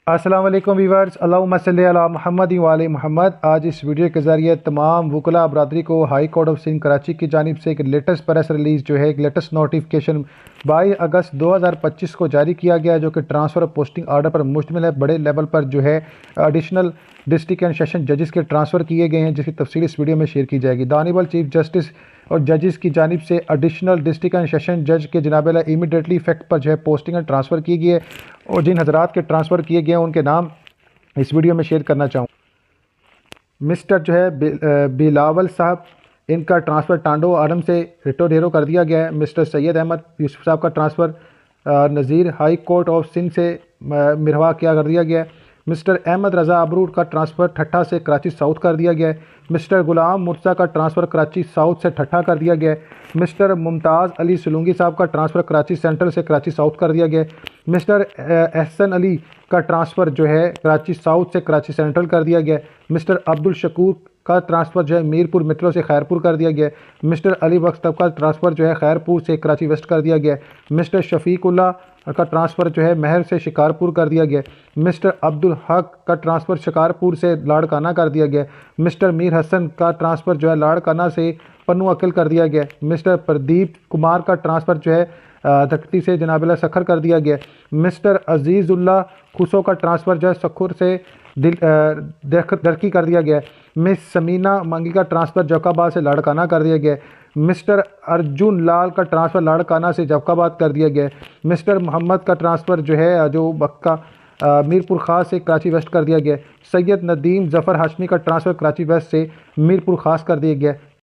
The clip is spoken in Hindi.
अस्सलाम वालेकुम वीवर्स, अल्लाहुम्मा सल्ली अला मुहम्मद व आले मुहम्मद। आज इस वीडियो के ज़रिए तमाम वकला बरदरी को high court of Sindh Karachi की जानिब से एक लेटेस्ट प्रेस रिलीज़ जो है, एक लेटेस्ट नोटिफिकेशन 22 अगस्त 2025 को जारी किया गया, जो कि ट्रांसफ़र और पोस्टिंग आर्डर पर मुश्तमिल है। बड़े लेवल पर जो है एडिशनल डिस्ट्रिक्ट एंड सेशन जजेस के ट्रांसफ़र किए गए हैं, जिसकी तफसील इस वीडियो में शेयर की जाएगी। द ऑनरेबल चीफ जस्टिस और जजेस की जानिब से एडिशनल डिस्ट्रिक्ट एंड सेशन जज के जनाब इमीडिएटली इफेक्ट पर जो है पोस्टिंग एंड ट्रांसफ़र की गई है, और जिन हजरात के ट्रांसफ़र किए गए हैं उनके नाम इस वीडियो में शेयर करना चाहूँ। मिस्टर जो है बिलावल साहब, इनका ट्रांसफ़र टांडो आलम से रिटो डेरो कर दिया गया है। मिस्टर सैयद अहमद यूसुफ साहब का transfer Nazir high court of Sindh से मिरवा किया कर दिया गया है। मिस्टर अहमद रज़ा अबरूड का ट्रांसफ़र ठट्ठा से कराची साउथ कर दिया गया है। मिस्टर गुलाम मुर्तज़ा का ट्रांसफ़र कराची साउथ से ठट्ठा कर दिया गया है। मिस्टर मुमताज़ अली सलूंगी साहब का ट्रांसफ़र कराची सेंट्रल से कराची साउथ कर दिया गया है। मिस्टर एहसन अली का ट्रांसफ़र जो है कराची साउथ से कराची सेंट्रल कर दिया गया है। मिस्टर अब्दुल शकूर का ट्रांसफ़र जो है मीरपुर मेट्रो से खैरपुर कर दिया गया है। मिस्टर अली बख्श का ट्रांसफ़र जो है खैरपुर से कराची वेस्ट कर दिया गया है। मिस्टर शफीकुल्ला का ट्रांसफ़र जो है महर से शिकारपुर कर दिया गया है। मिस्टर अब्दुल हक का ट्रांसफ़र शिकारपुर से लाड़काना कर दिया गया है। मिस्टर मीर हसन का ट्रांसफ़र जो है लाड़काना से पन्नू अकिल कर दिया गया है। मिस्टर प्रदीप कुमार का ट्रांसफ़र जो है धकती से जनाबिला सखर कर दिया गया। मिस्टर अजीज़ुल्ला खुसो का ट्रांसफ़र जो है सखुर से दरकी कर दिया गया। मिस समीना मंगी का ट्रांसफ़र जौकाबाद से लाड़काना कर दिया गया। मिस्टर अर्जुन लाल का ट्रांसफ़र लाड़काना से जौकाबाद कर दिया गया। मिस्टर मोहम्मद का ट्रांसफ़र जो है जो बक्का मीरपुर ख़ास से कराची वेस्ट कर दिया गया। सैयद नदीम ज़फ़र हाशमी का ट्रांसफ़र कराची वेस्ट से मीरपुर ख़ास कर दिया गया।